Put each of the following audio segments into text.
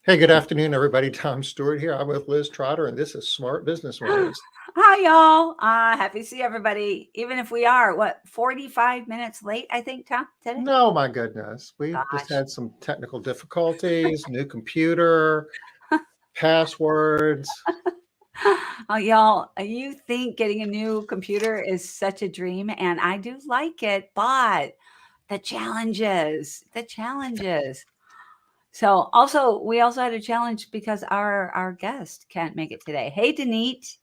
Hey, good afternoon, everybody. Tom Stewart here. I'm with Liz Trotter, and this is Smart Business Winners. Hi, y'all. Happy to see everybody. Even if we are, 45 minutes late, I think, Tom, today? No, my goodness. We just Gosh. had some technical difficulties, new computer, passwords. Oh, y'all, you think getting a new computer is such a dream, and I do like it, but the challenges. So also, we also had a challenge because our guest can't make it today. Hey, Denise.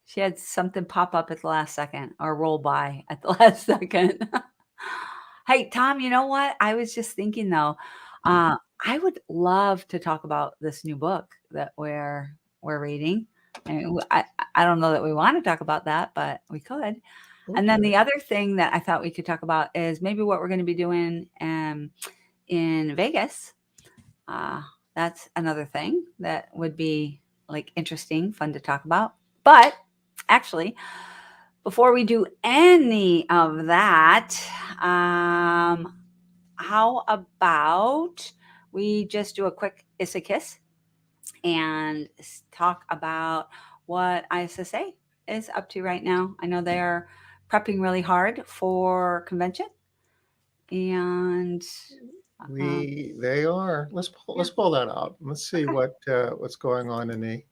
She had something pop up at the last second or roll by at the last second. Hey, Tom, you know what? I was just thinking though, I would love to talk about this new book that we're reading. And I don't know that we want to talk about that, but we could. And then Okay. the other thing that I thought we could talk about is maybe what we're going to be doing in Vegas. Uh, that's another thing that would be like interesting, fun to talk about. But actually, before we do any of that, um, how about we just do a quick Issa Kiss and talk about what ISSA is up to right now? I know they're prepping really hard for convention, and They are. yeah, Let's pull that out. Let's see okay. what's going on in the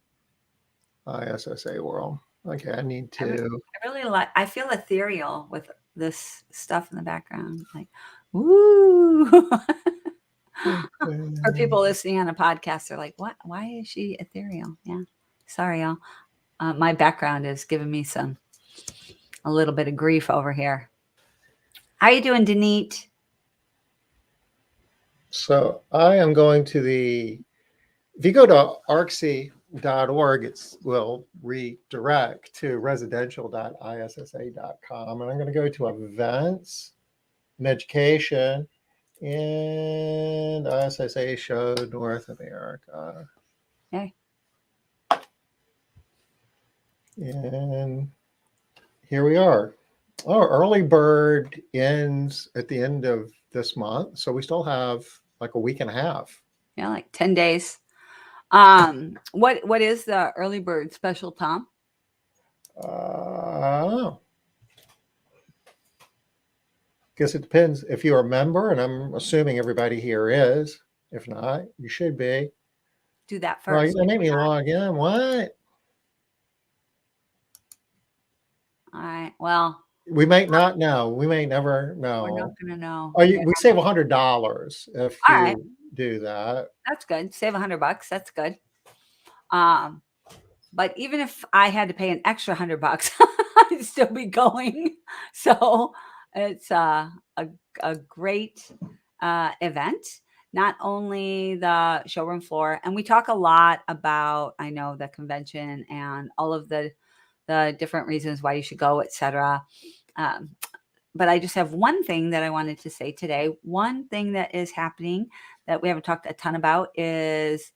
ISSA world. Okay, I need I, re- to. I really like. I feel ethereal with this stuff in the background, like, woo. For Okay. people listening on a podcast, they're like, "What? Why is she ethereal?" Yeah, sorry, y'all. My background is giving me a little bit of grief over here. How you doing, Denise? So I am going to if you go to arcsy.org, it will redirect to residential.issa.com. And I'm going to go to events and education and ISSA show North America. Hey, And here we are. Oh, early bird ends at the end of this month. So we still have like a week and a half. yeah, like 10 days. What is the early bird special, Tom? Uh, Guess it depends if you're a member, and I'm assuming everybody here is. If not, you should be. Do that Well, you first. gonna make me log in. What? All right. Well, We may not know. We may never we're not know. gonna know. Oh, Yeah. we save $100 if All right. you do that. That's good. Save $100. That's good. Um, but even if I had to pay an extra $100, I'd still be going. So it's a great event. Not only the showroom floor, and we talk a lot about, I know, the convention and all of the different reasons why you should go, etc. Um, but I just have one thing that I wanted to say today. One thing that is happening that we haven't talked a ton about is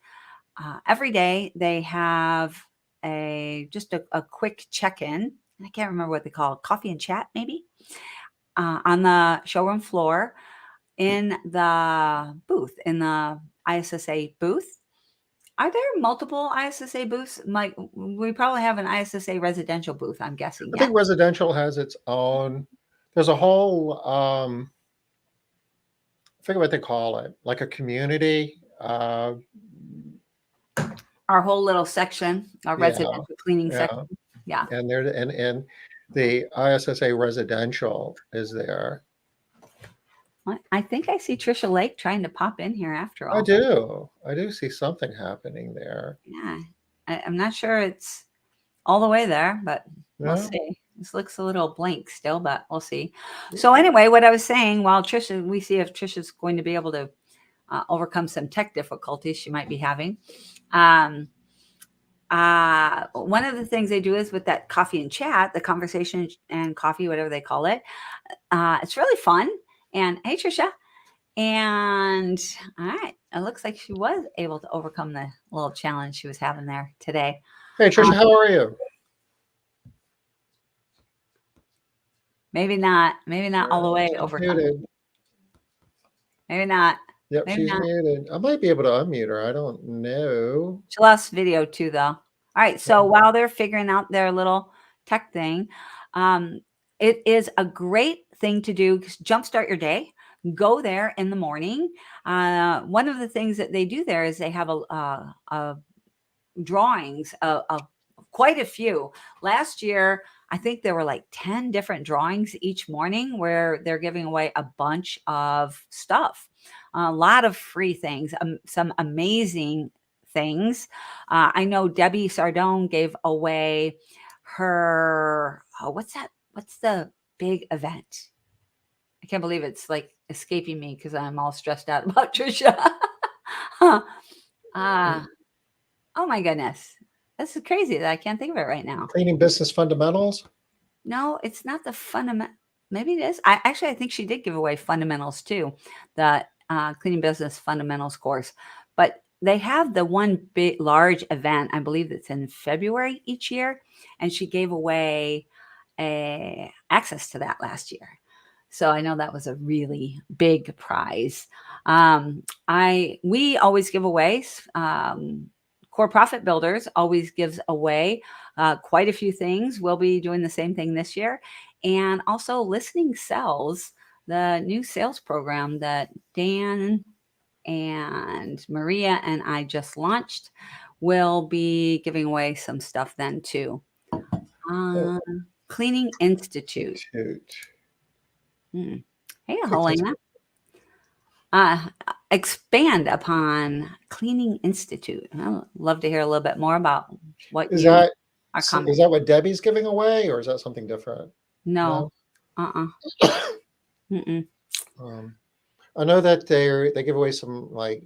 every day they have a quick check-in. I can't remember what they call it, coffee and chat maybe, on the showroom floor in the booth, in the ISSA booth. Are there multiple ISSA booths? Like, we probably have an ISSA residential booth, I'm guessing. I Yeah. think residential has its own. There's a whole. I forget what they call it, like a community. Our whole little section, our Yeah, residential cleaning section. yeah, Yeah. and there and the ISSA residential is there. I think I see Trisha Lake trying to pop in here after I all. do. I do see something happening there. Yeah. I'm not sure it's all the way there, but we'll Yeah. see. This looks a little blank still, but we'll see. So anyway, what I was saying, while Trisha, we see if Trisha's going to be able to overcome some tech difficulties she might be having. Um, One of the things they do is with that coffee and chat, the conversation and coffee, whatever they call it. It's really fun. And hey, Trisha. And all right, it looks like she was able to overcome the little challenge she was having there today. Hey, Um, Trisha, how are you? maybe not all the way She's overcome. muted. Maybe not. Yep, Maybe she's not. muted. I might be able to unmute her. I don't know. She lost video too, though. All right. So while they're figuring out their little tech thing, it is a great thing to do. Jumpstart your day. Go there in the morning. One of the things that they do there is they have a drawings of quite a few. Last year, I think there were like 10 different drawings each morning where they're giving away a bunch of stuff, a lot of free things, some amazing things. I know Debbie Sardone gave away her, what's that? What's the big event? I can't believe it's like escaping me because I'm all stressed out about Trisha. Oh my goodness. This is crazy that I can't think of it right now. Cleaning business fundamentals. No, it's not the fundamental. Maybe it is. I think she did give away fundamentals too, the cleaning business fundamentals course. But they have the one big, large event. I believe that's in February each year, and she gave away access to that last year. So I know that was a really big prize. We always give away. Core Profit Builders always gives away quite a few things. We'll be doing the same thing this year. And also Listening Sells, the new sales program that Dan and Maria and I just launched, will be giving away some stuff then too. Cleaning Institute. Hey, Helena. Expand upon Cleaning Institute. I'd love to hear a little bit more about what Is you that are is commenting. that what Debbie's giving away, or is that something different? No. I know that they give away some, like,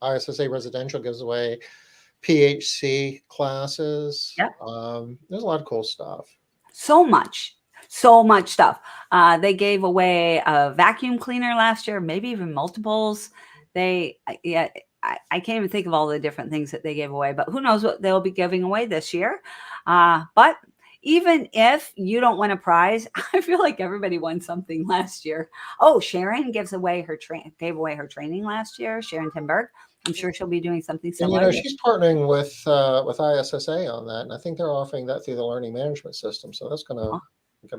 ISSA Residential gives away PHC classes. Yep. There's a lot of cool stuff. So much stuff. They gave away a vacuum cleaner last year, maybe even multiples. I can't even think of all the different things that they gave away, but who knows what they'll be giving away this year. But even if you don't win a prize, I feel like everybody won something last year. Oh, Sharon gave away her training last year. Sharon Timberg. I'm sure she'll be doing something similar. And she's partnering with ISSA on that, and I think they're offering that through the learning management system. So that's gonna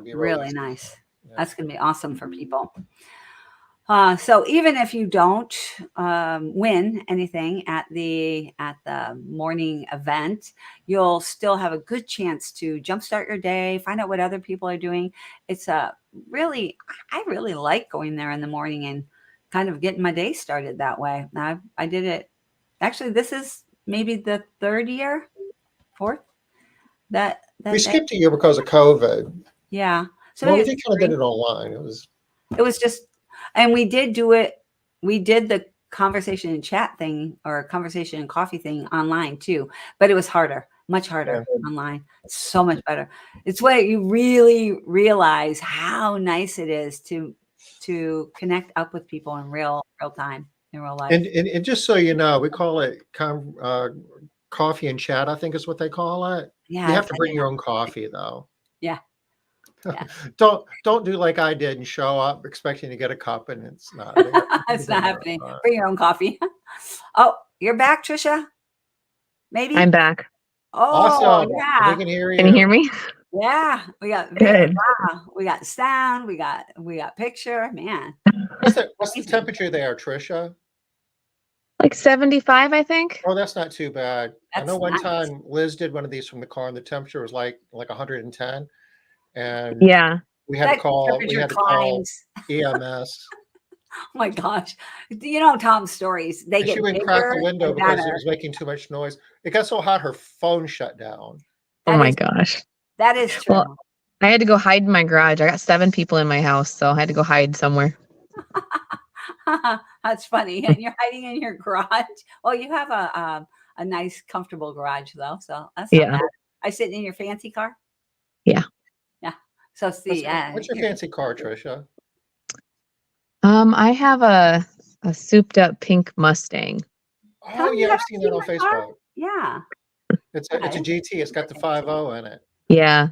be really nice. Yeah. That's gonna be awesome for people. So even if you don't win anything at the morning event, you'll still have a good chance to jumpstart your day, find out what other people are doing. It's I really like going there in the morning and kind of getting my day started that way. I did it. Actually, this is maybe the fourth. That we skipped a year because of COVID. Yeah. So we did kind of did it online. It was just. And we did do it. We did the conversation and chat thing or conversation and coffee thing online too, but it was harder, much harder online. So much better. It's where you really realize how nice it is to connect up with people in real time, in real life. And just so you know, we call it coffee and chat, I think is what they call it. Yeah. You have to bring your own coffee though. Yeah. Don't do like I did and show up expecting to get a cup and it's not. It's not happening. Bring your own coffee. Oh, you're back, Trisha? Maybe? I'm back. Oh, awesome. Yeah. We can hear you. Can you hear me? Yeah. We got good. Wow. We got sound. We got picture. Man. What's the temperature there, Trisha? Like 75, I think. Oh, that's not too bad. That's I know one nice. time Liz did one of these from the car and the temperature was like 110. And yeah, we had to call EMS. Oh my gosh. You know Tom's stories. They get she wouldn't crack the window because it was making too much noise. It got so hot her phone shut down. Oh my gosh. That is true. Well, I had to go hide in my garage. I got 7 people in my house, so I had to go hide somewhere. That's funny. And you're hiding in your garage. Well, you have a nice, comfortable garage though, so that's not bad. I sit in your fancy car. Yeah. So see, what's your fancy car, Trisha? I have a souped up pink Mustang. Oh yeah, I've seen that on Facebook. Car? Yeah. It's a GT. It's got the 5.0 in it. Yeah.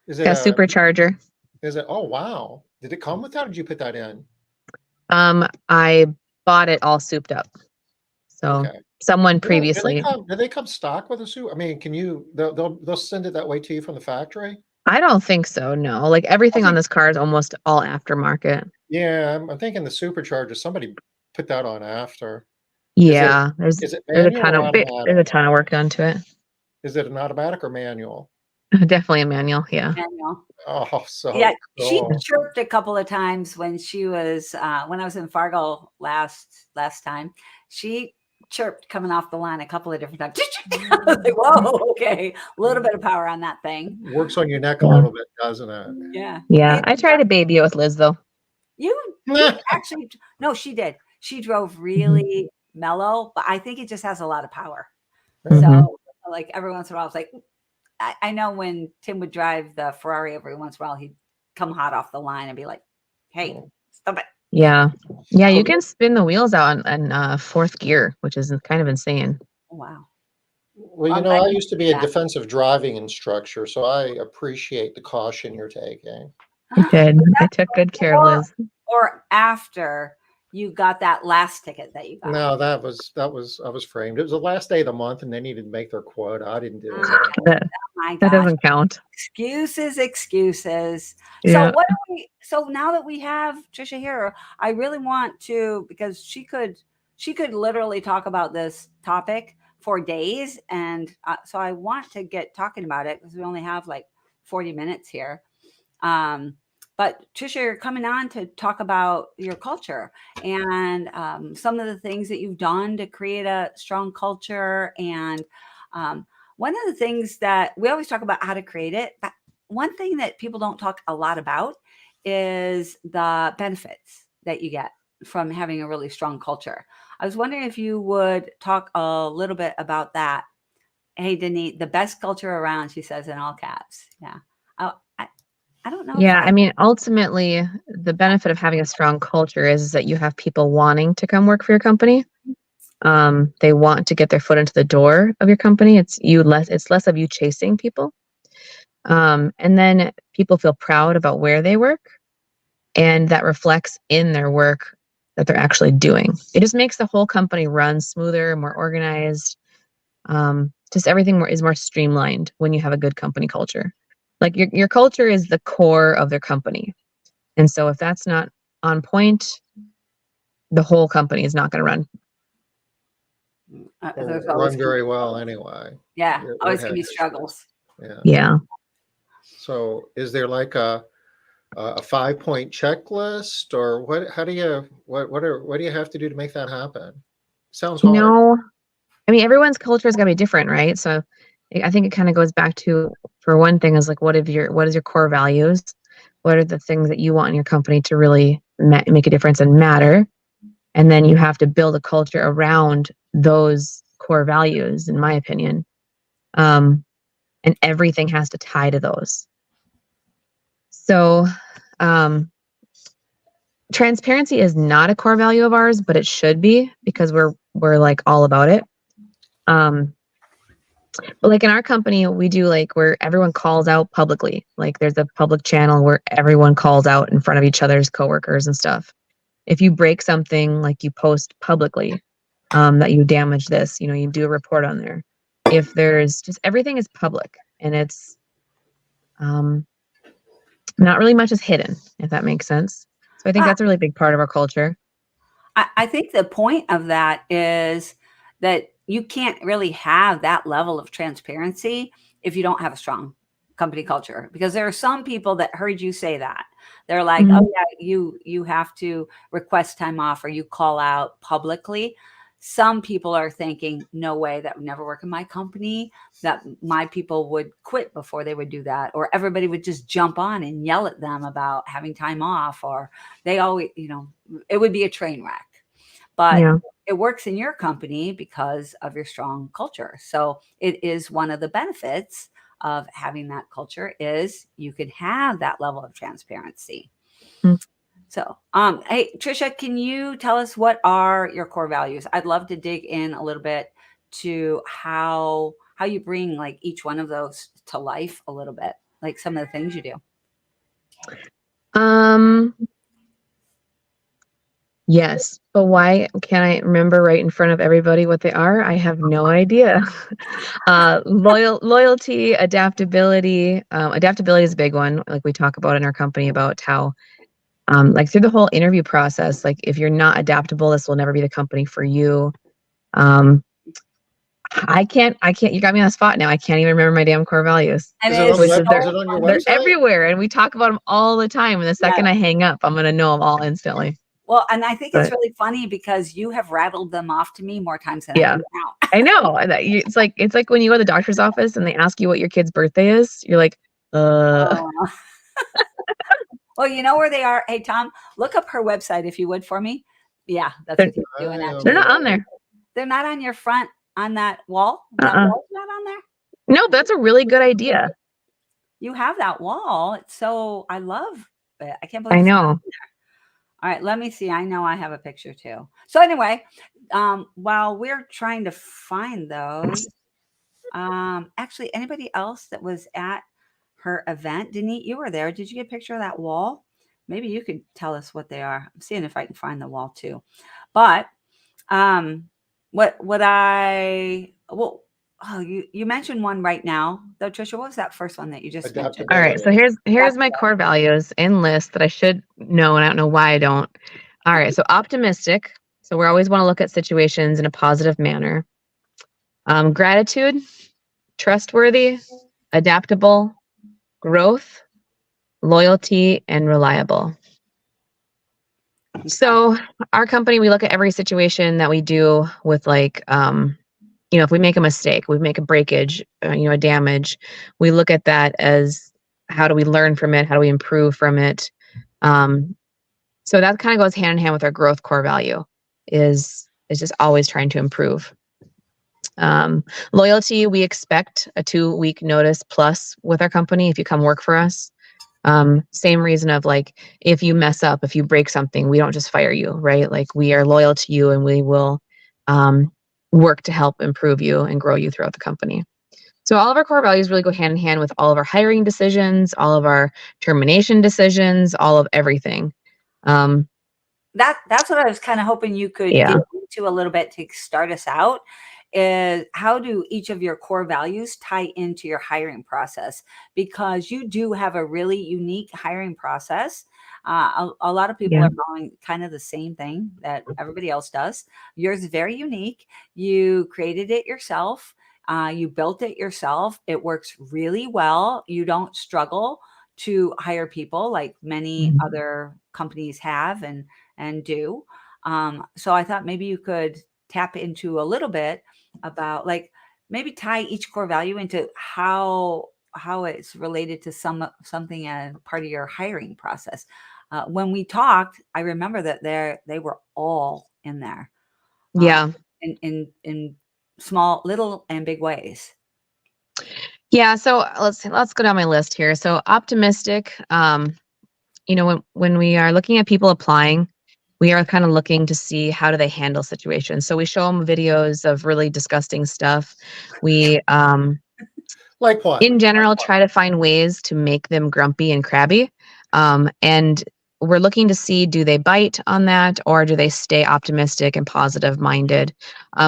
Is it got a supercharger? Is it? Oh wow! Did it come with that, or did you put that in? I bought it all souped up. So Okay. someone Do they previously, come stock with a soup? I mean, they'll send it that way to you from the factory? I don't think so. No, like I everything on think, this car is almost all aftermarket. yeah, I'm thinking the supercharger, somebody put that on after. Is it Yeah, there's is it there's a manual ton or of there's automatic? a ton of work done to it. Is it an automatic or manual? Definitely a manual. Yeah. Manual. Oh, Yeah, so she cool. chirped a couple of times when she was when I was in Fargo last time. She chirped coming off the line a couple of different times. I was like, whoa, okay, a little bit of power on that thing. Works on your neck a Yeah. little bit, doesn't it? Yeah. Yeah. Hey, I tried to baby it with Liz though. you actually no, she did. She drove really mellow, but I think it just has a lot of power. Mhm. So like every once in a while, I was like, I know when Tim would drive the Ferrari every once in a while, he'd come hot off the line and be like, hey, stop it. Yeah. Yeah. You So, can spin the wheels out in fourth gear, which is kind of insane. Wow. well, I'm glad I you used to be a that. defensive driving instructor, so I appreciate the caution you're taking. I did. Was I that took good care of before Liz. or after you got that last ticket that you got? No, I was framed. It was the last day of the month, and they needed to make their quota. I didn't do it. That, Oh my that gosh. doesn't count. Excuses. Yeah. So now that we have Trisha here, I really want to, because she could literally talk about this topic for days. And so I want to get talking about it because we only have like 40 minutes here. But Trisha, you're coming on to talk about your culture and some of the things that you've done to create a strong culture. And one of the things that we always talk about how to create it, but one thing that people don't talk a lot about is the benefits that you get from having a really strong culture. I was wondering if you would talk a little bit about that. Hey, Denise, the best culture around, she says in all caps. Yeah. I don't know if Yeah. I mean, ultimately, the benefit of having a strong culture is that you have people wanting to come work for your company. They want to get their foot into the door of your company. It's less of you chasing people. And then people feel proud about where they work, and that reflects in their work that they're actually doing. It just makes the whole company run smoother, more organized. Just everything is more streamlined when you have a good company culture. Like your culture is the core of their company. And so if that's not on point, the whole company is not going to run. there's Or always run gonna very be well struggles. anyway. Yeah, It always has gonna be issues. struggles. Yeah. Yeah. So, is there like a 5-point checklist, or what? How do you what do you have to do to make that happen? Sounds hard. No, I mean, everyone's culture is going to be different, right? So I think it kind of goes back to, for one thing, is like, what is your core values? What are the things that you want in your company to really make a difference and matter? And then you have to build a culture around those core values, in my opinion. And everything has to tie to those. So, transparency is not a core value of ours, but it should be, because we're like all about it. But like in our company, we do like where everyone calls out publicly. Like there's a public channel where everyone calls out in front of each other's coworkers and stuff. If you break something, like you post publicly that you damage this, you do a report on there. If there's just, everything is public, and it's not really much is hidden, if that makes sense. So I think that's a really big part of our culture. I think the point of that is that you can't really have that level of transparency if you don't have a strong company culture, because there are some people that heard you say that. They're like, Mhm. oh yeah, you have to request time off or you call out publicly. Some people are thinking, no way, that would never work in my company, that my people would quit before they would do that, or everybody would just jump on and yell at them about having time off, or they always, it would be a train wreck. But Yeah. it works in your company because of your strong culture. So it is one of the benefits of having that culture is you can have that level of transparency. Mm. So, hey, Trisha, can you tell us what are your core values? I'd love to dig in a little bit to how you bring like each one of those to life a little bit, like some of the things you do. Yes, but why can't I remember right in front of everybody what they are? I have no idea. Loyalty, adaptability. Adaptability is a big one. Like we talk about in our company about how, like through the whole interview process, like if you're not adaptable, this will never be the company for you. I can't, you got me on the spot now. I can't even remember my damn core values. And Is it it on the is web? so Is it on your funny. They're website? everywhere and we talk about them all the time. And the second I hang up, I'm going to know them all instantly. Well, and I think it's But- really funny because you have rattled them off to me more times than I Yeah. do now. I know. It's like when you go to the doctor's office and they ask you what your kid's birthday is, you're like, Oh. Well, you know where they are. Hey, Tom, look up her website if you would for me. Yeah, that's what you're doing. Actually, they're not on there. They're not on your front on that wall. That wall's not on there. No, that's a really good idea. You have that wall. It's so I love it. I can't believe I it's not know. on there. All right, let me see. I know I have a picture too. So anyway, while we're trying to find those, actually, anybody else that was at her event, Denise, you were there. Did you get a picture of that wall? Maybe you could tell us what they are. I'm seeing if I can find the wall too. But what I well, oh, you mentioned one right now though, Trisha. What was that first one that you just mentioned? All right, so here's my core values in list that I should know, and I don't know why I don't. All right, so optimistic. So we always want to look at situations in a positive manner. Gratitude, trustworthy, adaptable, growth, loyalty, and reliable. So our company, we look at every situation that we do with like, if we make a mistake, we make a breakage, a damage, we look at that as how do we learn from it? How do we improve from it? So that kind of goes hand in hand with our growth core value is just always trying to improve. Loyalty, we expect a 2-week notice plus with our company if you come work for us. Same reason of like, if you mess up, if you break something, we don't just fire you, right? Like we are loyal to you and we will work to help improve you and grow you throughout the company. So all of our core values really go hand in hand with all of our hiring decisions, all of our termination decisions, all of everything. That's what I was kind of hoping you could get into a little bit to start us out. Is how do each of your core values tie into your hiring process? Because you do have a really unique hiring process. A lot of people are following kind of the same thing that everybody else does. Yours is very unique. You created it yourself. You built it yourself. It works really well. You don't struggle to hire people like many other companies have and do. So I thought maybe you could tap into a little bit about like maybe tie each core value into how it's related to something as part of your hiring process. When we talked, I remember that they were all in there. In small, little and big ways. Yeah. So let's go down my list here. So optimistic, when we are looking at people applying, we are kind of looking to see how do they handle situations. So we show them videos of really disgusting stuff. We, like what? In general, try to find ways to make them grumpy and crabby. And we're looking to see, do they bite on that or do they stay optimistic and positive minded?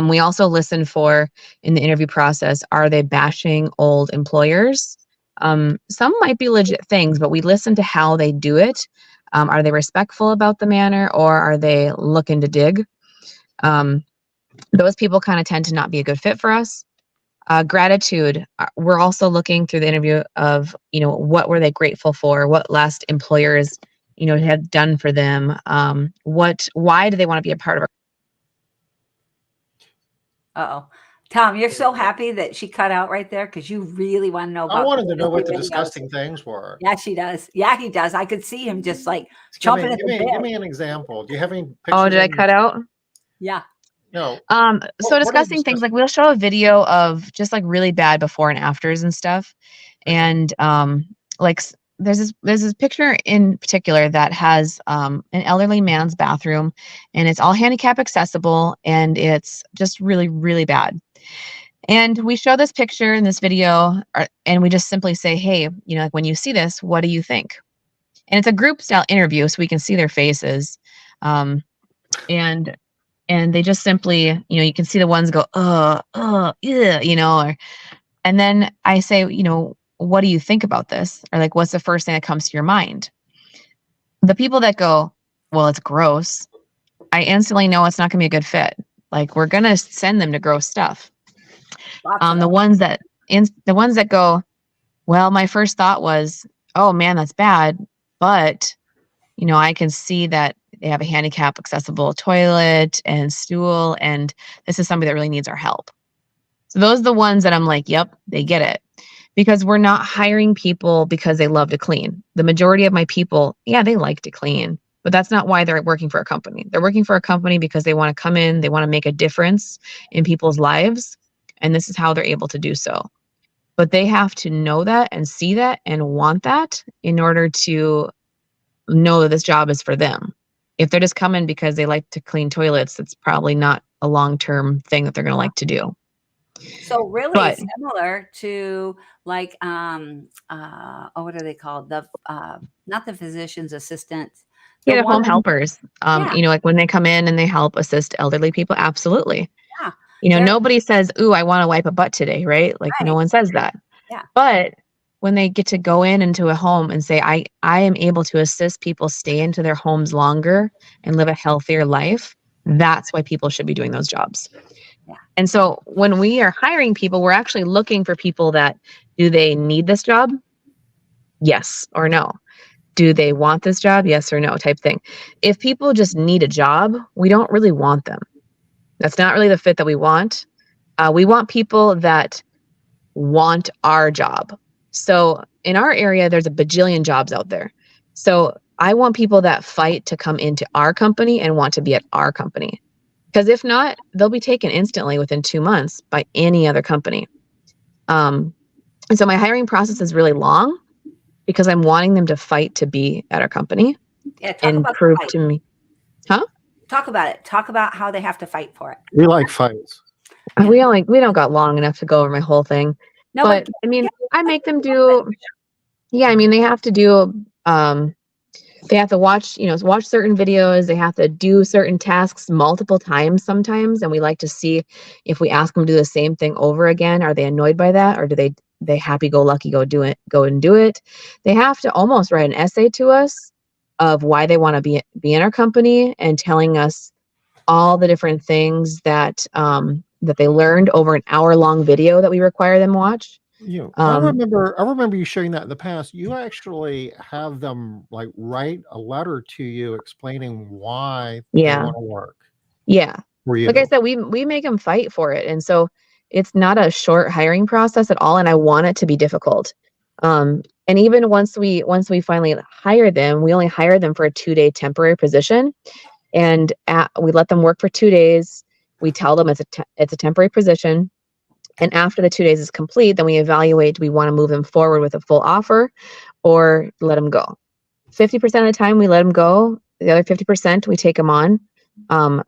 We also listen for in the interview process, are they bashing old employers? Some might be legit things, but we listen to how they do it. Are they respectful about the manner or are they looking to dig? Those people kind of tend to not be a good fit for us. Gratitude. We're also looking through the interview of, what were they grateful for? What last employers, had done for them? Why do they want to be a part of Uh-oh. Tom, you're so happy that she cut out right there because you really want to know about. I wanted to know what the disgusting things were. Yeah, she does. Yeah, he does. I could see him just like chomping at the bit. Give me an example. Do you have any pictures? Oh, did I cut out? Yeah. No. So discussing things like we'll show a video of just like really bad before and afters and stuff. And like there's this picture in particular that has an elderly man's bathroom and it's all handicap accessible and it's just really, really bad. And we show this picture in this video and we just simply say, hey, like when you see this, what do you think? And it's a group style interview so we can see their faces. and they just simply, you can see the ones go, yeah, and then I say, what do you think about this? Or like, what's the first thing that comes to your mind? The people that go, well, it's gross, I instantly know it's not going to be a good fit. Like, we're going to send them to gross stuff. The ones that go, well, my first thought was, oh man, that's bad. But, I can see that they have a handicap accessible toilet and stool, and this is somebody that really needs our help. So those are the ones that I'm like, yep, they get it. Because we're not hiring people because they love to clean. The majority of my people, yeah, they like to clean, but that's not why they're working for a company. They're working for a company because they want to come in, they want to make a difference in people's lives, and this is how they're able to do so. But they have to know that and see that and want that in order to know that this job is for them. If they're just coming because they like to clean toilets, it's probably not a long-term thing that they're going to like to do. So really similar to like, what are they called? The not the physician's assistants. The home helpers. Like when they come in and they help assist elderly people. Absolutely. Yeah. Nobody says, ooh, I want to wipe a butt today, right? Like no one says that. Yeah. But when they get to go into a home and say, I am able to assist people stay into their homes longer and live a healthier life, that's why people should be doing those jobs. Yeah. And so when we are hiring people, we're actually looking for people that, do they need this job? Yes or no. Do they want this job? Yes or no, type thing. If people just need a job, we don't really want them. That's not really the fit that we want. We want people that want our job. So in our area, there's a bajillion jobs out there. So I want people that fight to come into our company and want to be at our company. Because if not, they'll be taken instantly within 2 months by any other company. And so my hiring process is really long because I'm wanting them to fight to be at our company and prove to me. Huh? Talk about it. Talk about how they have to fight for it. We like fights. We don't got long enough to go over my whole thing. No, but I mean, I make them do, they have to do, they have to watch certain videos. They have to do certain tasks multiple times sometimes. And we like to see if we ask them to do the same thing over again, are they annoyed by that? Or do they happy-go-lucky go and do it? They have to almost write an essay to us of why they want to be in our company and telling us all the different things that they learned over an hour-long video that we require them watch. I remember you sharing that in the past. You actually have them like write a letter to you explaining why they want to work. Yeah. For you. Like I said, we make them fight for it. And so it's not a short hiring process at all. And I want it to be difficult. And even once we finally hire them, we only hire them for a 2-day temporary position. And we let them work for 2 days. We tell them it's a temporary position. And after the 2 days is complete, then we evaluate, do we want to move them forward with a full offer or let them go? 50% of the time we let them go. The other 50% we take them on.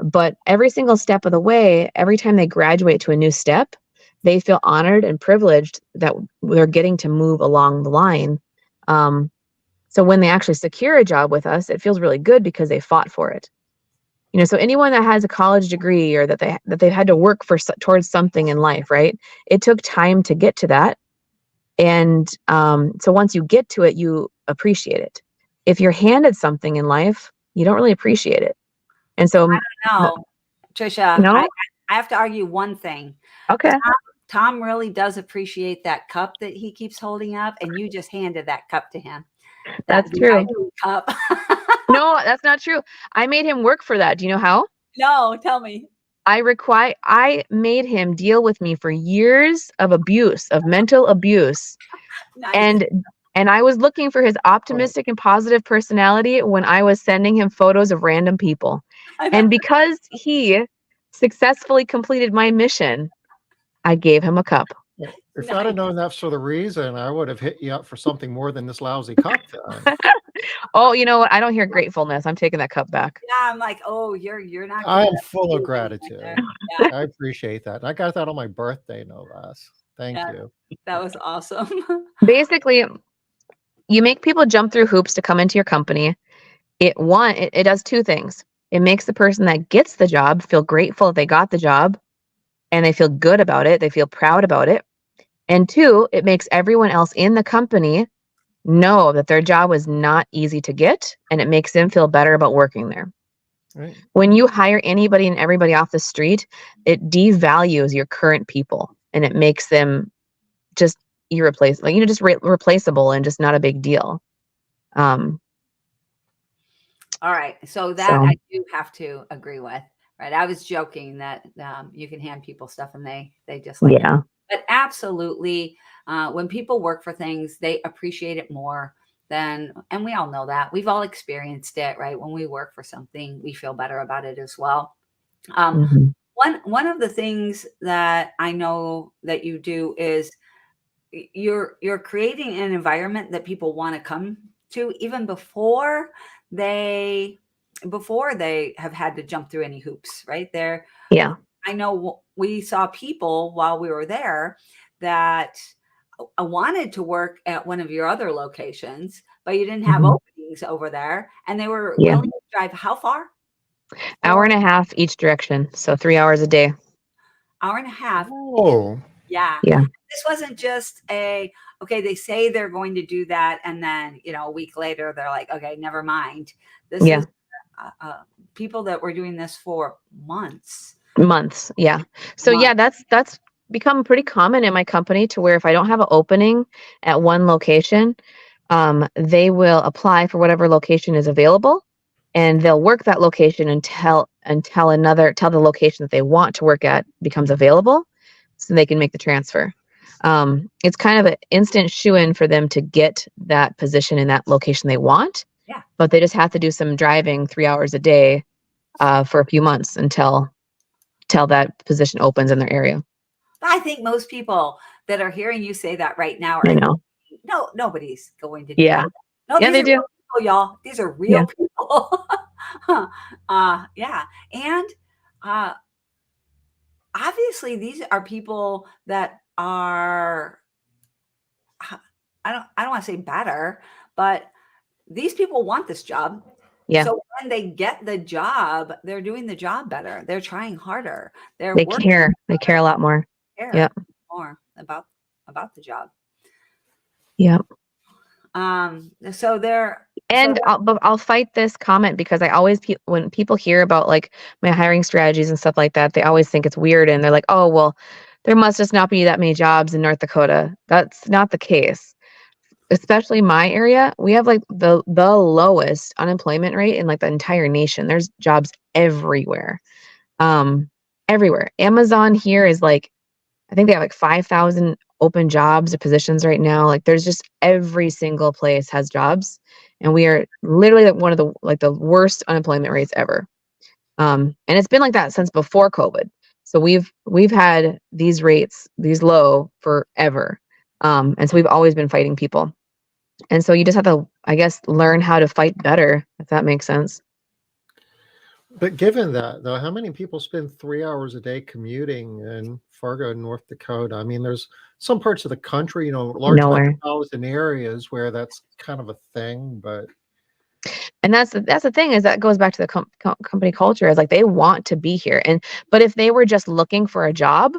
But every single step of the way, every time they graduate to a new step, they feel honored and privileged that they're getting to move along the line. So when they actually secure a job with us, it feels really good because they fought for it. So anyone that has a college degree or that they've had to work towards something in life, right? It took time to get to that. And so once you get to it, you appreciate it. If you're handed something in life, you don't really appreciate it. And so I don't know, Trisha, I have to argue one thing. Okay. Tom really does appreciate that cup that he keeps holding up, and you just handed that cup to him. That's true. Cup. No, that's not true. I made him work for that. Do you know how? No, tell me. I made him deal with me for years of mental abuse. Nice. And I was looking for his optimistic and positive personality when I was sending him photos of random people. And because he successfully completed my mission, I gave him a cup. If I'd have known that's for the reason, I would have hit you up for something more than this lousy cup then. Oh, you know what? I don't hear gratefulness. I'm taking that cup back. Yeah, I'm like, oh, you're not. I am full of gratitude. Yeah. I appreciate that. I got that on my birthday, no less. Thank you. That was awesome. Basically, you make people jump through hoops to come into your company. It does two things. It makes the person that gets the job feel grateful that they got the job and they feel good about it. They feel proud about it. And two, it makes everyone else in the company know that their job was not easy to get, and it makes them feel better about working there. Right. When you hire anybody and everybody off the street, it devalues your current people and it makes them just irreplaceable, just replaceable and just not a big deal. All right. So that I do have to agree with, right? I was joking that you can hand people stuff and they just like it. Yeah. But absolutely, when people work for things, they appreciate it more than, and we all know that. We've all experienced it, right? When we work for something, we feel better about it as well. Mhm. One of the things that I know that you do is you're creating an environment that people want to come to even before they have had to jump through any hoops, right? There, Yeah. I know we saw people while we were there that wanted to work at one of your other locations, but you didn't have Mhm. openings over there, and they were Yeah. willing to drive how far? Hour and a half each direction. So 3 hours a day. Hour and a half. Oh, Yeah. Yeah. This wasn't just okay, they say they're going to do that, and then, a week later, they're like, okay, never mind. This Yeah. is people that were doing this for months. Months. Yeah. So yeah, that's become pretty common in my company, to where if I don't have an opening at one location, they will apply for whatever location is available, and they'll work that location until the location that they want to work at becomes available, so they can make the transfer. It's kind of an instant shoe-in for them to get that position in that location they want. Yeah. But they just have to do some driving 3 hours a day for a few months until that position opens in their area. But I think most people that are hearing you say that right now I are know. no, nobody's going to do Yeah. that. No, Yeah, these they are do. real people, y'all. These are real Yeah. people. Yeah. And obviously these are people that are I don't want to say better, but these people want this job. Yeah. So when they get the job, they're doing the job better. They're trying harder. They're They working care. They care a lot more. Yeah. more about the job. Yeah. So they're And I'll fight this comment, because I always, when people hear about like my hiring strategies and stuff like that, they always think it's weird, and they're like, "Oh, well, there must just not be that many jobs in North Dakota." That's not the case. Especially my area, we have like the lowest unemployment rate in like the entire nation. There's jobs everywhere. Everywhere. Amazon here is like, I think they have like 5,000 open jobs or positions right now. Like, there's just, every single place has jobs, and we are literally like one of the worst unemployment rates ever. And it's been like that since before COVID. So we've had these rates, these low, forever. And so we've always been fighting people. And so you just have to, I guess, learn how to fight better, if that makes sense. but given that, though, how many people spend 3 hours a day commuting in Fargo, North Dakota? I mean, there's some parts of the country, large Nowhere. metropolitan areas where that's kind of a thing, but And that's the thing, is that goes back to the company culture, is like they want to be here. But if they were just looking for a job,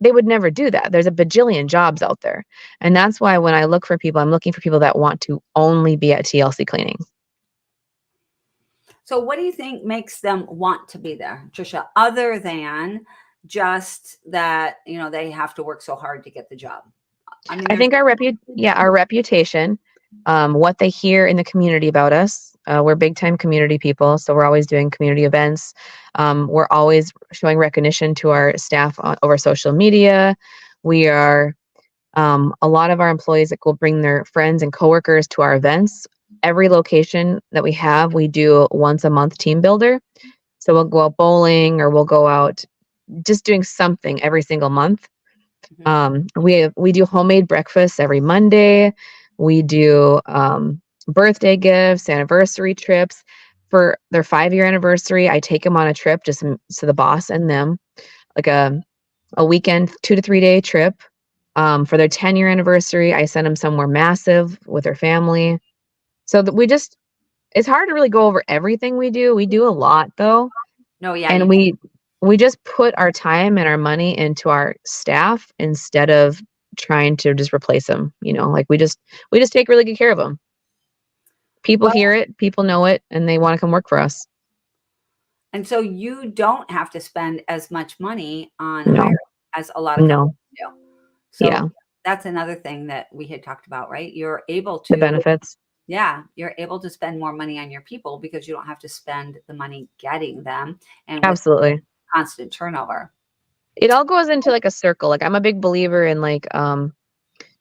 they would never do that. There's a bajillion jobs out there. And that's why when I look for people, I'm looking for people that want to only be at TLC Cleaning. So what do you think makes them want to be there, Trisha, other than just that, they have to work so hard to get the job? I mean, I think our reputation, what they hear in the community about us. We're big time community people, so we're always doing community events. We're always showing recognition to our staff over social media. We are, a lot of our employees that will bring their friends and coworkers to our events. Every location that we have, we do once a month team builder. So we'll go out bowling, or we'll go out just doing something every single month. We do homemade breakfasts every Monday. We do birthday gifts, anniversary trips. For their 5-year anniversary, I take them on a trip, just to the boss and them, like a weekend, 2 to 3 day trip. For their 10-year anniversary, I send them somewhere massive with their family. So that it's hard to really go over everything we do. We do a lot though. No, yeah. And we just put our time and our money into our staff instead of trying to just replace them. Like we just take really good care of them. People hear it, people know it, and they want to come work for us. And so you don't have to spend as much money on No. hiring as a lot of No. companies do. So Yeah. that's another thing that we had talked about, right? You're able to The benefits. Yeah, you're able to spend more money on your people because you don't have to spend the money getting them and with Absolutely. constant turnover. It all goes into like a circle. Like I'm a big believer in like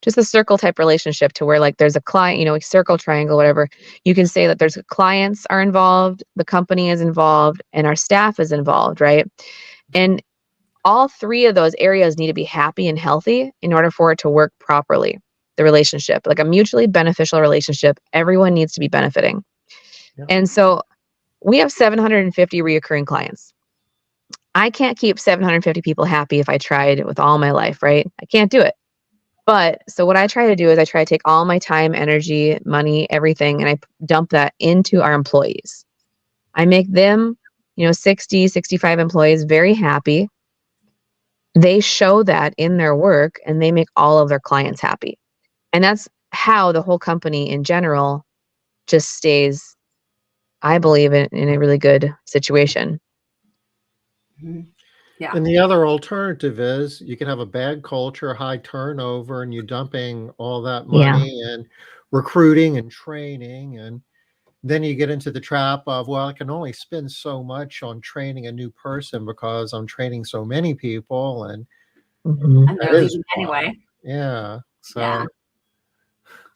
just a circle type relationship to where like there's a client, like circle, triangle, whatever. You can say that there's clients are involved, the company is involved, and our staff is involved, right? And all three of those areas need to be happy and healthy in order for it to work properly. The relationship, like a mutually beneficial relationship, everyone needs to be benefiting. Yeah. And so we have 750 reoccurring clients. I can't keep 750 people happy if I tried with all my life, right? I can't do it. But so what I try to do is I try to take all my time, energy, money, everything, and I dump that into our employees. I make them, 60, 65 employees very happy. They show that in their work and they make all of their clients happy. And that's how the whole company in general just stays, I believe, in a really good situation. Mm-hmm. Yeah. And the other alternative is you can have a bad culture, high turnover, and you're dumping all that money and recruiting and training. And then you get into the trap of, well, I can only spend so much on training a new person because I'm training so many people. And And they're leaving anyway. Yeah. So yeah.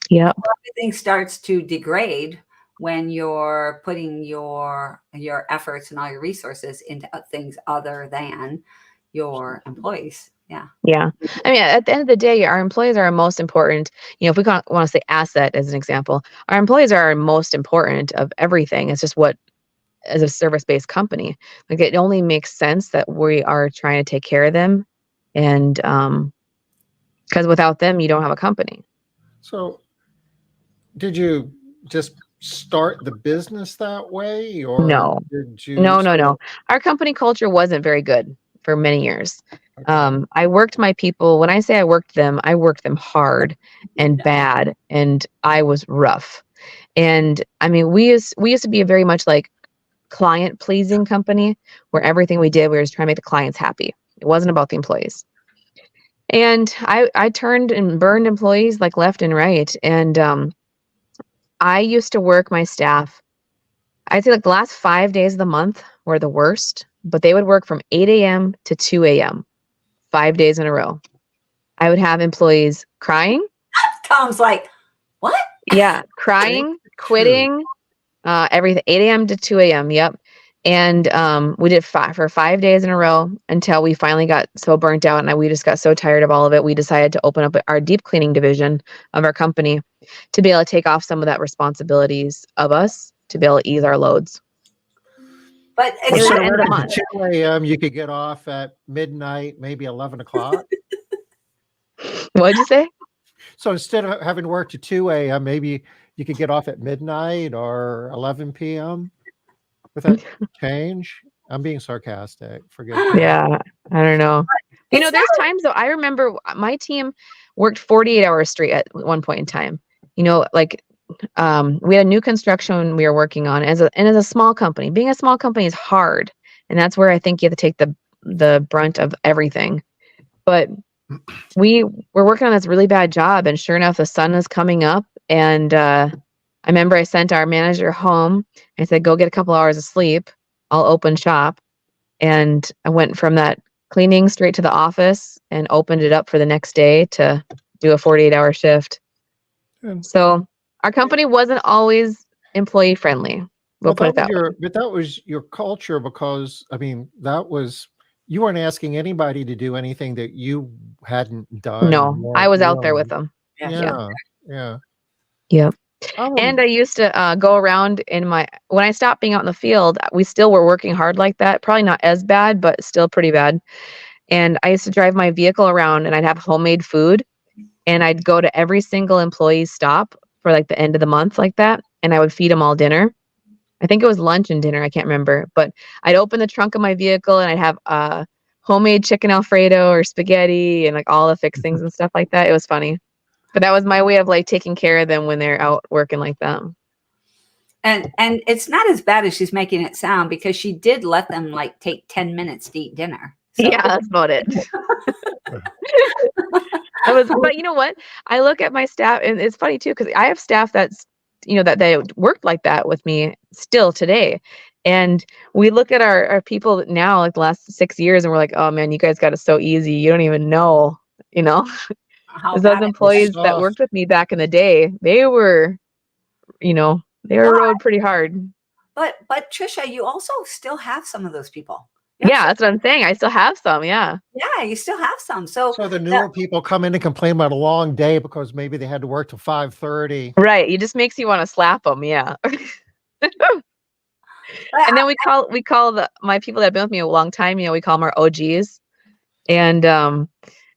Yep. Everything starts to degrade when you're putting your efforts and all your resources into things other than your employees. Yeah. Yeah. I mean, at the end of the day, our employees are our most important. If we want to say asset as an example, our employees are our most important of everything. It's just what, as a service-based company, like it only makes sense that we are trying to take care of them. And because without them, you don't have a company. So did you just start the business that way, or No. did you? No. Our company culture wasn't very good for many years. Okay. I worked my people. When I say I worked them hard and bad, and I was rough. And I mean, we used to be a very much like client pleasing company where everything we did, we were just trying to make the clients happy. It wasn't about the employees. And I turned and burned employees like left and right. And I used to work my staff. I'd say like the last 5 days of the month were the worst, but they would work from 8 a.m. to 2 a.m. 5 days in a row. I would have employees crying. Tom's like, what? Yeah, crying, quitting, everything. 8 a.m. to 2 a.m. Yep. And we did for 5 days in a row until we finally got so burnt out, and we just got so tired of all of it. We decided to open up our deep cleaning division of our company to be able to take off some of that responsibilities of us to be able to ease our loads. But It was So the end of the month. 2 a.m. you could get off at midnight, maybe 11 o'clock. What'd you say? So instead of having to work to 2 a.m., maybe you could get off at midnight or 11 p.m. With that change. I'm being sarcastic. Forgive me. Yeah, I don't know. There's times though. I remember my team worked 48 hours straight at one point in time. Like we had a new construction we were working on as a small company. Being a small company is hard, and that's where I think you have to take the brunt of everything. But we were working on this really bad job, and sure enough, the sun is coming up, and I remember I sent our manager home. I said, go get a couple hours of sleep. I'll open shop. And I went from that cleaning straight to the office and opened it up for the next day to do a 48-hour shift. So our company wasn't always employee friendly. We'll put it that way. But that was your culture, because I mean, you weren't asking anybody to do anything that you hadn't done. No, I was out there with them. Yeah. Yep. And I used to go around when I stopped being out in the field, we still were working hard like that. Probably not as bad, but still pretty bad. And I used to drive my vehicle around, and I'd have homemade food, and I'd go to every single employee stop for like the end of the month like that. And I would feed them all dinner. I think it was lunch and dinner. I can't remember, but I'd open the trunk of my vehicle and I'd have homemade chicken Alfredo or spaghetti and like all the fixings and stuff like that. It was funny, but that was my way of like taking care of them when they're out working like that. And it's not as bad as she's making it sound, because she did let them like take 10 minutes to eat dinner. So. Yeah, that's about it. But you know what? I look at my staff, and it's funny too, because I have staff that's, that they worked like that with me still today. And we look at our people now, like the last 6 years, and we're like, oh man, you guys got it so easy. You don't even know, How Because bad those employees that worked with me back in the day, they were, they were rode pretty hard. But Trisha, you also still have some of those people. Yeah, that's what I'm saying. I still have some. Yeah. Yeah, you still have some. So the newer people come in and complain about a long day because maybe they had to work till 5:30. Right. It just makes you want to slap them. Yeah. And then we call my people that have been with me a long time, we call them our OGs. And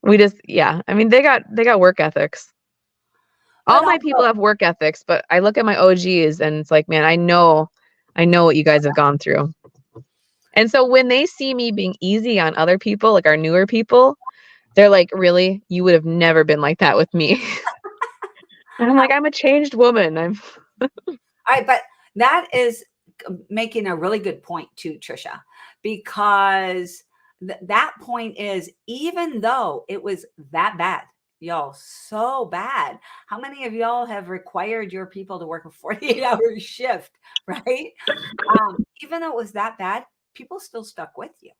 we just, I mean, they got work ethics. All my people have work ethics, but I look at my OGs and it's like, man, I know what you guys have gone through. And so when they see me being easy on other people, like our newer people, they're like, really? You would have never been like that with me. And I'm like, I'm a changed woman. All right, but that is making a really good point too, Trisha, because that point is, even though it was that bad, y'all, so bad, how many of y'all have required your people to work a 48-hour shift, right? Even though it was that bad, people still stuck with you.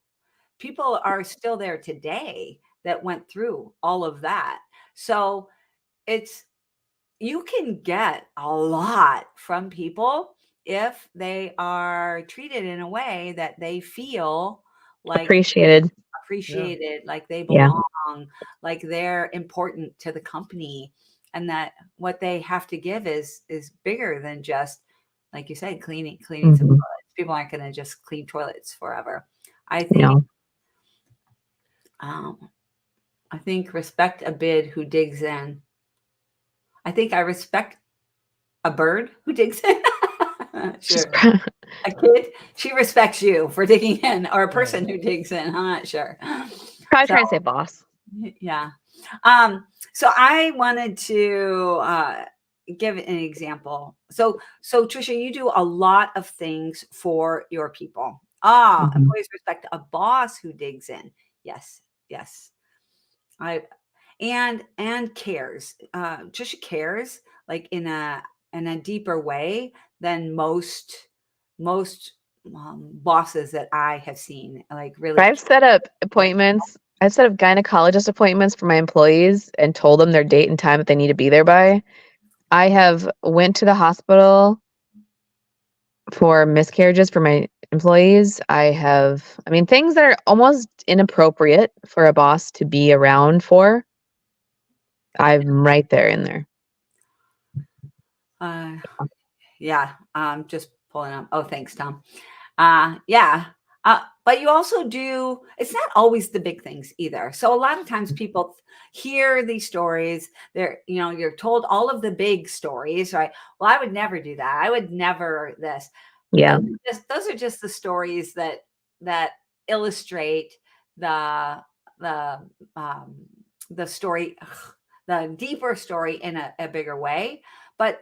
People are still there today that went through all of that. So you can get a lot from people if they are treated in a way that they feel like appreciated, like they belong, like they're important to the company, and that what they have to give is bigger than just, like you said, cleaning some toilets. People aren't going to just clean toilets forever. I think I think respect a bid who digs in. I think I respect a bird who digs in. Sure. A kid, she respects you for digging in, or a person who digs in. I'm not sure. Probably trying to say boss. Yeah. So I wanted to give an example. So Trisha, you do a lot of things for your people. Employees respect a boss who digs in. Yes. And cares. Trisha cares like in a deeper way than most bosses that I have seen. Like really, I've set up appointments. I've set up gynecologist appointments for my employees and told them their date and time that they need to be there by. I have went to the hospital for miscarriages for my employees. Things that are almost inappropriate for a boss to be around for. I'm right there in there. Just pulling up. Oh, thanks, Tom. But you also do, it's not always the big things either. So a lot of times people hear these stories, you're told all of the big stories, right? Well, I would never do that. I would never this. Yeah. Those are just the stories that illustrate the story, the deeper story in a bigger way. But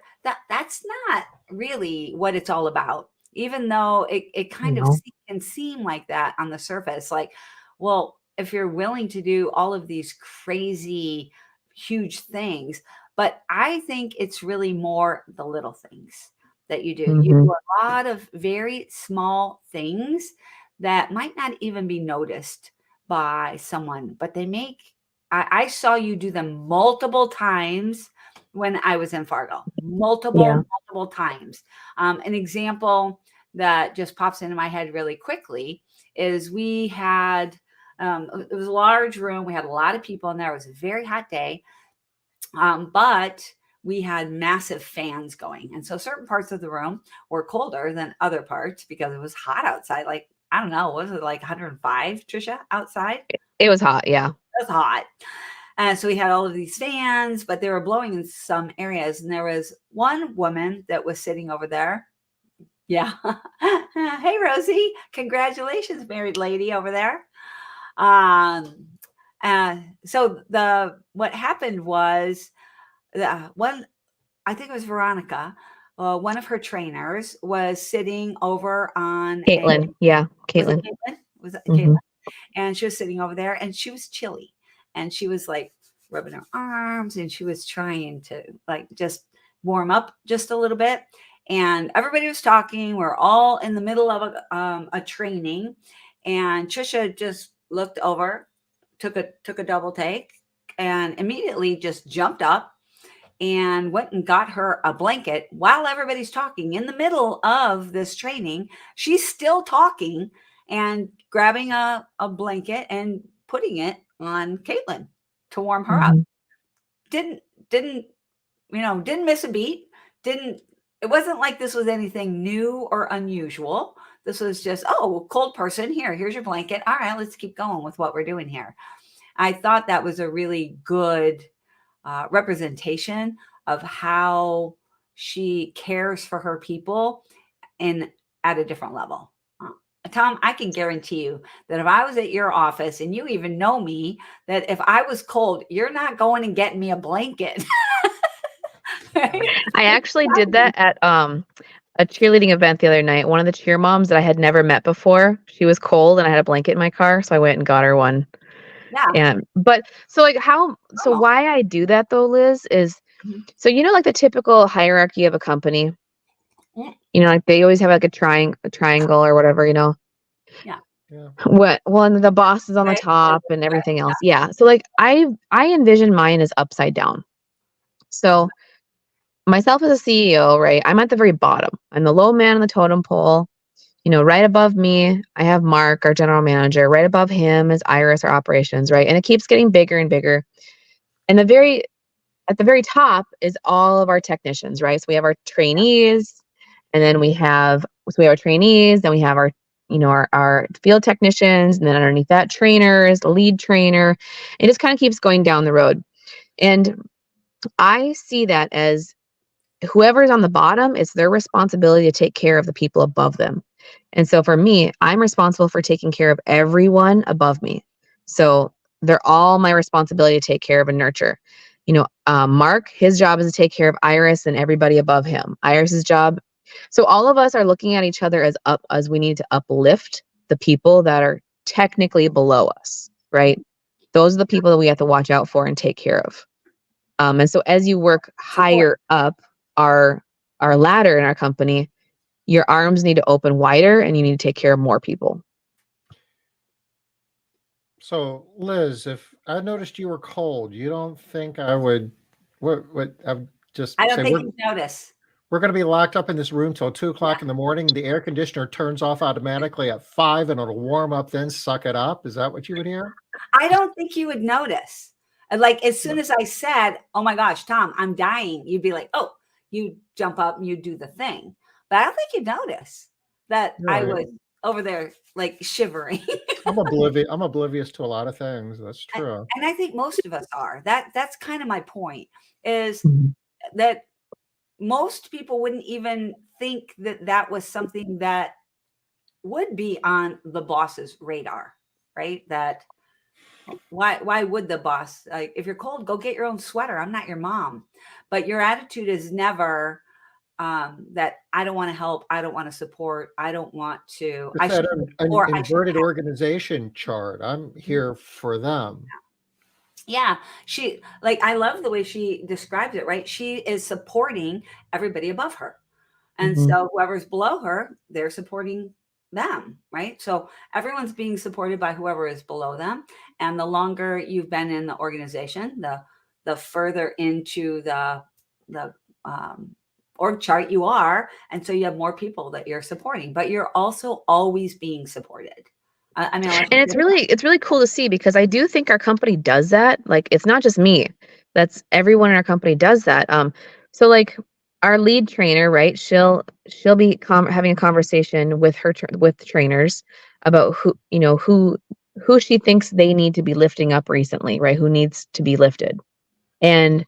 that's not really what it's all about, even though it kind of can seem like that on the surface. Like, well, if you're willing to do all of these crazy, huge things, but I think it's really more the little things that you do. You do a lot of very small things that might not even be noticed by someone, but they make, I saw you do them multiple times when I was in Fargo, multiple times. An example that just pops into my head really quickly is we had, it was a large room. We had a lot of people in there. It was a very hot day, but we had massive fans going. And so certain parts of the room were colder than other parts because it was hot outside. Like, I don't know, was it like 105, Trisha, outside? It was hot, yeah. It was hot. And so we had all of these fans, but they were blowing in some areas. And there was one woman that was sitting over there, Yeah. Hey, Rosie. Congratulations, married lady over there. Um, so what happened was one, I think it was Veronica, one of her trainers was sitting over on Caitlin. Yeah. was it Caitlin. Caitlin? Was it Hmm. Caitlin? And she was sitting over there and she was chilly and she was like rubbing her arms and she was trying to like just warm up just a little bit. And everybody was talking. We're all in the middle of a training, and Trisha just looked over, took a double take, and immediately just jumped up and went and got her a blanket while everybody's talking in the middle of this training. She's still talking and grabbing a blanket and putting it on Caitlin to warm her up. Hmm. Didn't didn't didn't miss a beat. Didn't It wasn't like this was anything new or unusual. This was just, oh, cold person, here's your blanket. All right, let's keep going with what we're doing here. I thought that was a really good representation of how she cares for her people and at a different level. Tom, I can guarantee you that if I was at your office and you even know me, that if I was cold, you're not going and getting me a blanket. Right? I actually did that at a cheerleading event the other night. One of the cheer moms that I had never met before, she was cold and I had a blanket in my car, so I went and got her one. Yeah. And but so like so why I do that though, Liz, is so like the typical hierarchy of a company, like they always have like a triangle or whatever, Yeah. Yeah. And the boss is on the top and everything else. Yeah. So like I envision mine as upside down. So myself as a CEO, right? I'm at the very bottom. I'm the low man on the totem pole. Right above me, I have Mark, our general manager. Right above him is Iris, our operations, right? And it keeps getting bigger and bigger. And at the very top is all of our technicians, right? So we have our trainees, and then we have our trainees, then we have our our field technicians, and then underneath that trainers, lead trainer. It just kind of keeps going down the road. And I see that as whoever's on the bottom, it's their responsibility to take care of the people above them. And so for me, I'm responsible for taking care of everyone above me. So they're all my responsibility to take care of and nurture. Mark, his job is to take care of Iris and everybody above him. Iris's job. So all of us are looking at each other as we need to uplift the people that are technically below us, right? Those are the people that we have to watch out for and take care of. And so as you work higher up our ladder in our company, your arms need to open wider and you need to take care of more people. So, Liz, if I noticed you were cold, you don't think I would, what I would just I don't say, think you notice. we're going to be locked up in this room till 2:00 in the morning. The air conditioner turns off automatically at 5 and it'll warm up, then suck it up. Is that what you would hear? I don't think you would notice. Like as soon as I said, oh my gosh, Tom, I'm dying, you'd be like, oh, you jump up and you do the thing. But I don't think you'd notice that I was over there like shivering. I'm oblivious to a lot of things. That's true. And I think most of us are. That's kind of my point, is that most people wouldn't even think that that was something that would be on the boss's radar, right? That why would the boss, like, if you're cold, go get your own sweater. I'm not your mom. But your attitude is never that I don't want to help, I don't want to support, I don't want to. It's that an inverted organization chart. I'm here for them. Yeah, I love the way she describes it, right? She is supporting everybody above her. And so whoever's below her, they're supporting them, right? So everyone's being supported by whoever is below them. And the longer you've been in the organization, the further into the org chart you are. And so you have more people that you're supporting, but you're also always being supported. And it's really cool to see, because I do think our company does that. Like, it's not just me, that's everyone in our company does that. So like our lead trainer, right? She'll be having a conversation with with trainers about who she thinks they need to be lifting up recently, right? Who needs to be lifted. And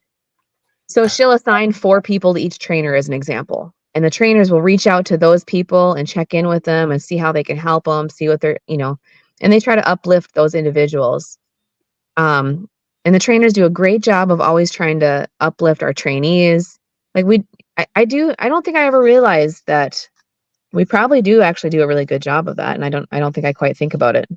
so she'll assign 4 people to each trainer as an example. And the trainers will reach out to those people and check in with them and see how they can help them, see what they're, and they try to uplift those individuals. And the trainers do a great job of always trying to uplift our trainees. Like I don't think I ever realized that we probably do actually do a really good job of that. And I don't think I quite think about it.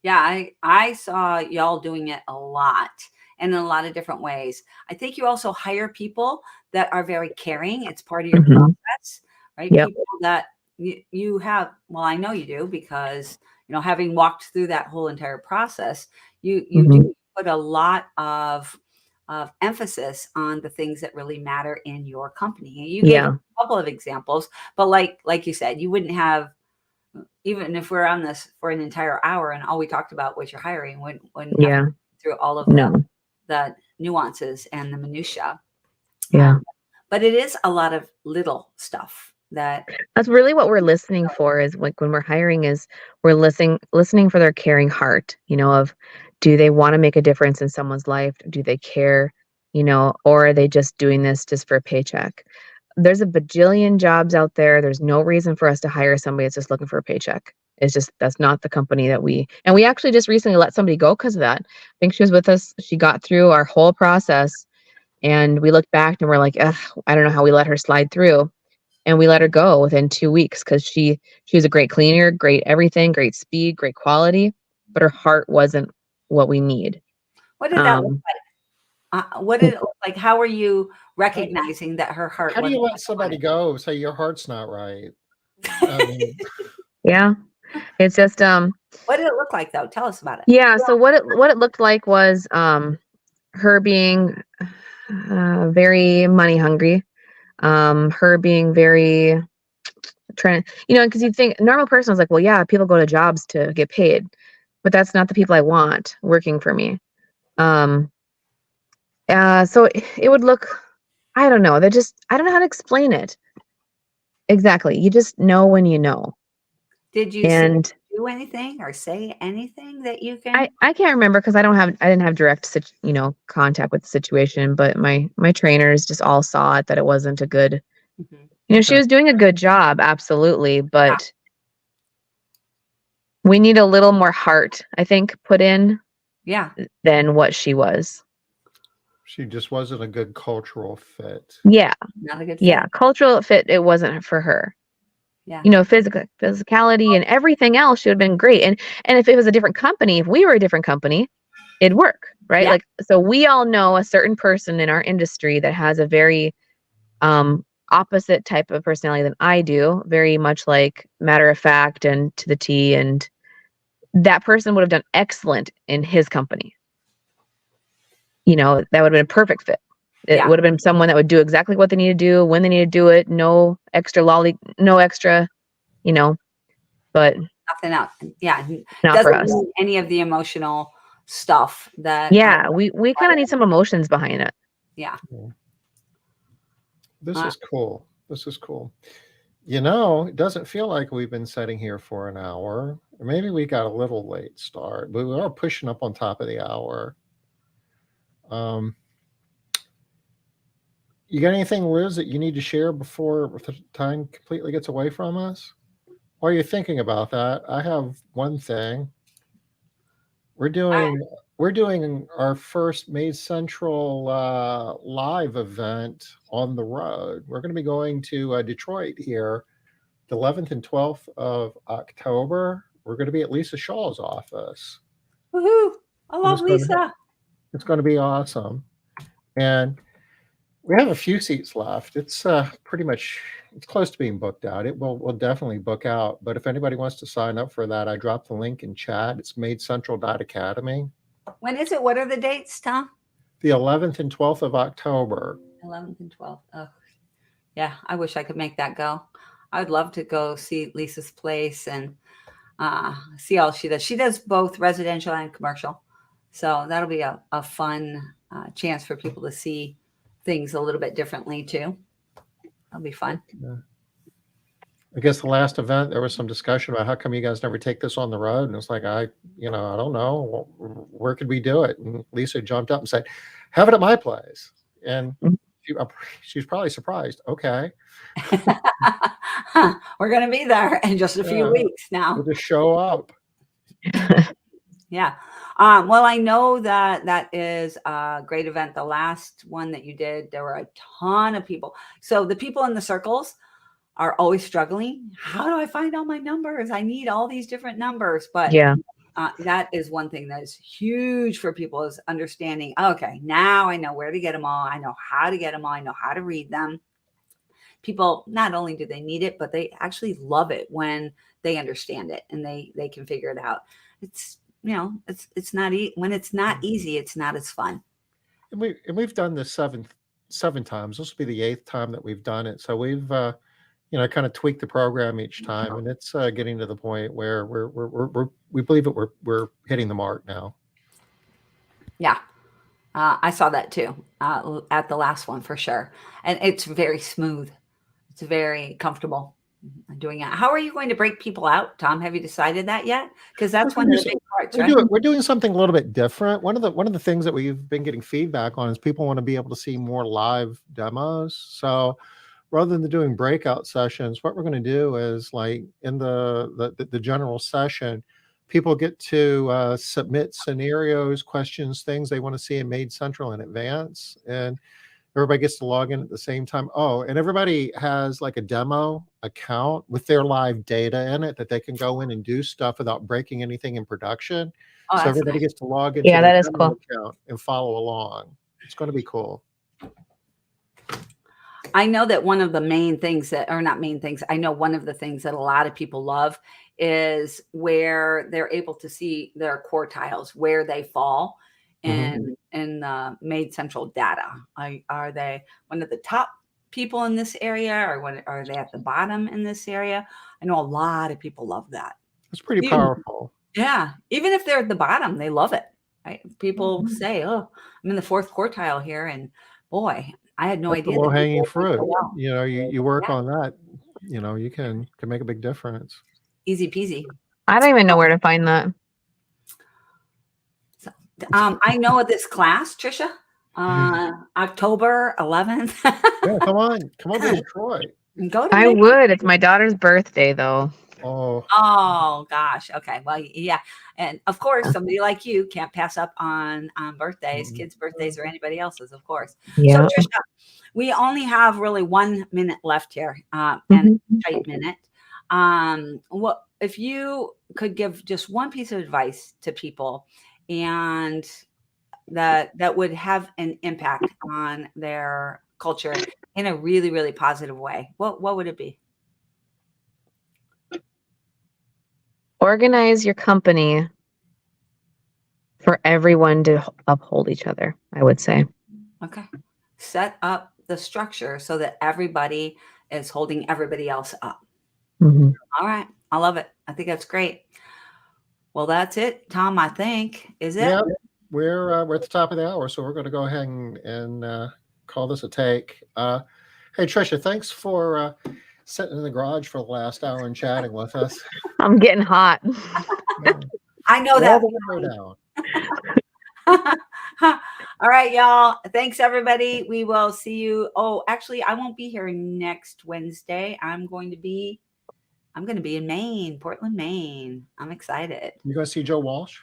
Yeah, I saw y'all doing it a lot and in a lot of different ways. I think you also hire people that are very caring. It's part of your process, right? Yep. People that you have, well, I know you do because, having walked through that whole entire process, you do put a lot of emphasis on the things that really matter in your company. And you gave a couple of examples, but like you said, you wouldn't have, even if we're on this for an entire hour and all we talked about was your hiring, when through all of the nuances and the minutia. But it is a lot of little stuff that's really what we're listening for, is like when we're hiring, is we're listening for their caring heart, of, do they want to make a difference in someone's life? Do they care, or are they just doing this just for a paycheck? There's a bajillion jobs out there. There's no reason for us to hire somebody that's just looking for a paycheck. It's just, that's not the company that we actually just recently let somebody go because of that. I think she was with us. She got through our whole process and we looked back and we're like, I don't know how we let her slide through. And we let her go within 2 weeks because she was a great cleaner, great everything, great speed, great quality, but her heart wasn't what we need. What did that look like? What did it look like? How are you recognizing that her heart? How do you let somebody go? Say your heart's not right. Yeah, it's just what did it look like though? Tell us about it. Yeah, so what it looked like was her being very money hungry, her being very trying, because you think normal person is like, well, yeah, people go to jobs to get paid, but that's not the people I want working for me. So it would look, I don't know. I don't know how to explain it. Exactly. You just know when you know. Did you do anything or say anything that you can? I can't remember because I didn't have direct, contact with the situation, but my trainers just all saw it, that it wasn't a good, she was doing a good job. Absolutely. But we need a little more heart, I think, put in than what she was. She just wasn't a good cultural fit. Yeah. Not a good fit. Yeah. Cultural fit. It wasn't for her. Yeah. Physicality and everything else should have been great. And if it was a different company, if we were a different company, it'd work, right? Yeah. Like, so we all know a certain person in our industry that has a very opposite type of personality than I do, very much like matter of fact and to the T, and that person would have done excellent in his company. That would have been a perfect fit. It would have been someone that would do exactly what they need to do when they need to do it. No extra no extra, but nothing else. Yeah. Not for us. Any of the emotional stuff that. Yeah. We kind of need some emotions behind it. Yeah. This is cool. This is cool. It doesn't feel like we've been sitting here for an hour. Maybe we got a little late start, but we are pushing up on top of the hour. You got anything, Liz, that you need to share before the time completely gets away from us? While you're thinking about that, I have one thing. We're doing our first Made Central live event on the road. We're going to be going to Detroit here, the 11th and 12th of October. We're going to be at Lisa Shaw's office. Woohoo! I love Lisa. It's going to be awesome. And we have a few seats left. It's pretty much, it's close to being booked out. We'll definitely book out. But if anybody wants to sign up for that, I dropped the link in chat. It's madecentral.academy. When is it? What are the dates, Tom? The 11th and 12th of October. 11th and 12th. Oh, yeah. I wish I could make that go. I would love to go see Lisa's place and see all she does. She does both residential and commercial. So that'll be a fun chance for people to see things a little bit differently too. That'll be fun. Yeah. I guess the last event, there was some discussion about how come you guys never take this on the road? And it's like, I don't know. Where could we do it? And Lisa jumped up and said, have it at my place. And She's probably surprised. Okay. We're going to be there in just a few weeks now. We'll just show up. Yeah. Well, I know that is a great event. The last one that you did, there were a ton of people. So the people in the circles are always struggling. How do I find all my numbers? I need all these different numbers. But that is one thing that is huge for people, is understanding, okay, now I know where to get them all. I know how to get them all. I know how to read them. People, not only do they need it, but they actually love it when they understand it and they can figure it out. It's, it's not when it's not easy, it's not as fun. And we've done this seven times. This will be the 8th time that we've done it. So we've kind of tweaked the program each time, and it's getting to the point where we believe that we're hitting the mark now. Yeah. I saw that too at the last one for sure. And it's very smooth. It's very comfortable doing it. How are you going to break people out, Tom? Have you decided that yet? Because that's one of the big parts, right? We're doing something a little bit different. One of the things that we've been getting feedback on is people want to be able to see more live demos. So rather than doing breakout sessions, what we're going to do is, like in the general session, people get to submit scenarios, questions, things they want to see in Made Central in advance, and everybody gets to log in at the same time. Oh, and everybody has like a demo account with their live data in it that they can go in and do stuff without breaking anything in production. Oh, so everybody gets to log into their that is demo cool. account and follow along. It's going to be cool. I know that one of the main things I know one of the things that a lot of people love is where they're able to see their quartiles, where they fall in the Made Central data. Are they one of the top people in this area, or are they at the bottom in this area? I know a lot of people love that. It's pretty powerful. Yeah. Even if they're at the bottom, they love it. Right? People say, oh, I'm in the 4th quartile here. And boy, I had no That's idea. the low-hanging fruit. You work on that, you can make a big difference. Easy peasy. I don't even know where to find that. So, I know of this class, Trisha, October 11th. Yeah, come on to Detroit. Go to I would. It's my daughter's birthday, though. Oh gosh. Okay. Well, yeah. And of course, somebody like you can't pass up on birthdays, kids' birthdays, or anybody else's, of course. Yeah. So Trisha, we only have really 1 minute left here, and a tight minute. What if you could give just one piece of advice to people, and that would have an impact on their culture in a really, really positive way? What would it be? Organize your company for everyone to uphold each other, I would say. Okay. Set up the structure so that everybody is holding everybody else up. All right. I love it. I think that's great. Well, that's it, Tom, I think. Is it? Yeah, we're at the top of the hour, so we're going to go ahead and call this a take. Hey, Trisha, thanks for sitting in the garage for the last hour and chatting with us. I'm getting hot. I know that. All right, y'all. Thanks, everybody. We will see you. Oh, actually, I won't be here next Wednesday. I'm going to be in Maine, Portland, Maine. I'm excited. You going to see Joe Walsh?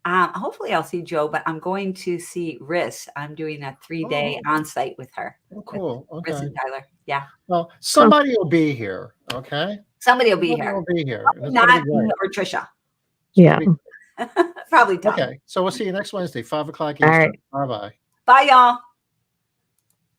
Hopefully I'll see Joe, but I'm going to see Riss. I'm doing a 3-day on-site with her. Oh, cool. Okay. Riss and Tyler. Yeah. Well, somebody will be here. Okay. Somebody will be here. Will be here. Not or Trisha. Yeah. Probably Tom. Okay. So we'll see you next Wednesday, 5 o'clock Eastern. All right. Bye-bye. Bye, y'all.